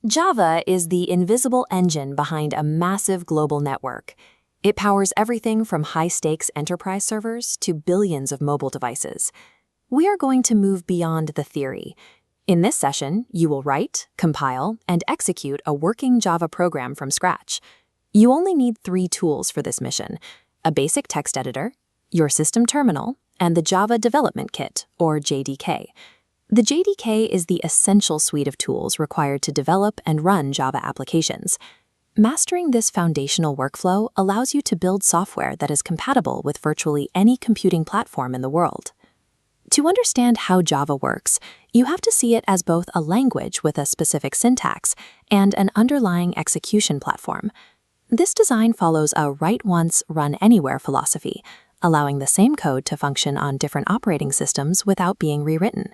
Java is the invisible engine behind a massive global network. It powers everything from high-stakes enterprise servers to billions of mobile devices. We are going to move beyond the theory. In this session, you will write, compile, and execute a working Java program from scratch. You only need 3 tools for this mission: a basic text editor, your system terminal, and the Java Development Kit, or JDK. The JDK is the essential suite of tools required to develop and run Java applications. Mastering this foundational workflow allows you to build software that is compatible with virtually any computing platform in the world. To understand how Java works, you have to see it as both a language with a specific syntax and an underlying execution platform. This design follows a write once, run anywhere philosophy, allowing the same code to function on different operating systems without being rewritten.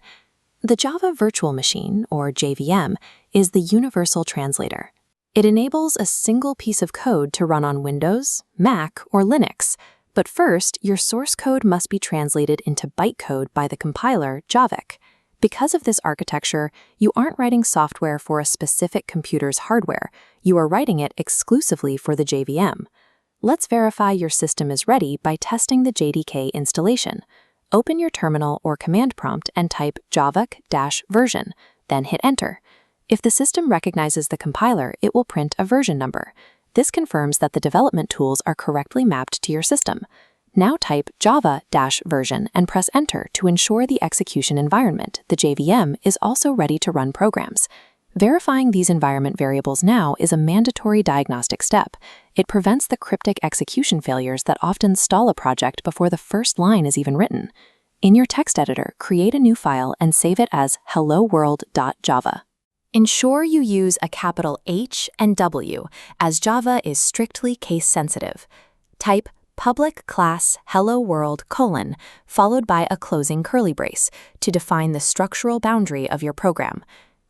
The Java Virtual Machine, or JVM, is the universal translator. It enables a single piece of code to run on Windows, Mac, or Linux. But first, your source code must be translated into bytecode by the compiler javac. Because of this architecture, you aren't writing software for a specific computer's hardware. You are writing it exclusively for the JVM. Let's verify your system is ready by testing the JDK installation. Open your terminal or command prompt and type javac-version, then hit enter. If the system recognizes the compiler, it will print a version number. This confirms that the development tools are correctly mapped to your system. Now type java-version and press enter to ensure the execution environment, the JVM, is also ready to run programs. Verifying these environment variables now is a mandatory diagnostic step. It prevents the cryptic execution failures that often stall a project before the first line is even written. In your text editor, create a new file and save it as helloworld.java. Ensure you use a capital H and W, as Java is strictly case-sensitive. Type public class hello world : followed by a closing curly brace to define the structural boundary of your program.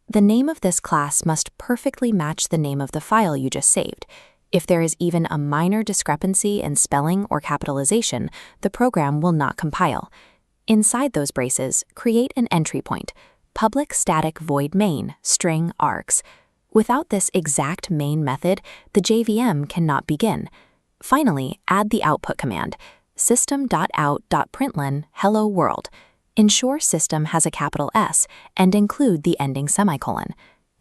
The name of this class must perfectly match the name of the file you just saved. If there is even a minor discrepancy in spelling or capitalization, the program will not compile. Inside those braces, create an entry point: public static void main, string args. Without this exact main method, the JVM cannot begin. Finally, add the output command, system.out.println hello world. Ensure system has a capital S and include the ending semicolon.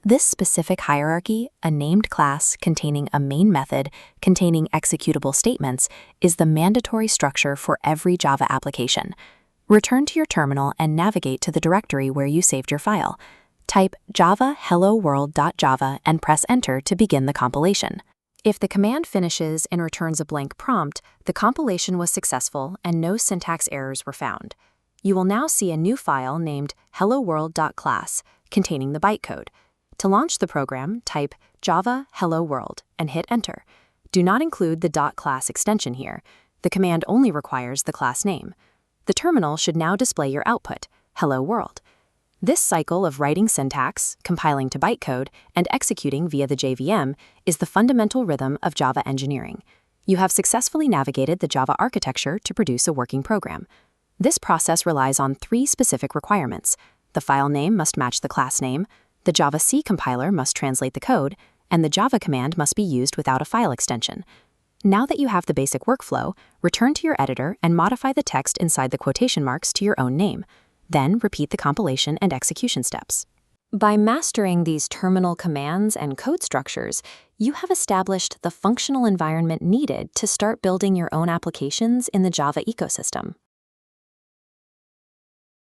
This specific hierarchy, a named class containing a main method containing executable statements, is the mandatory structure for every Java application. Return to your terminal and navigate to the directory where you saved your file. Type java helloworld.java and press enter to begin the compilation. If the command finishes and returns a blank prompt, the compilation was successful and no syntax errors were found. You will now see a new file named helloworld.class containing the bytecode. To launch the program, type java hello world and hit enter. Do not include the .class extension here. The command only requires the class name. The terminal should now display your output, hello world. This cycle of writing syntax, compiling to bytecode, and executing via the JVM is the fundamental rhythm of Java engineering. You have successfully navigated the Java architecture to produce a working program. This process relies on 3 specific requirements. The file name must match the class name, the Java C compiler must translate the code, and the Java command must be used without a file extension. Now that you have the basic workflow, return to your editor and modify the text inside the quotation marks to your own name. Then repeat the compilation and execution steps. By mastering these terminal commands and code structures, you have established the functional environment needed to start building your own applications in the Java ecosystem.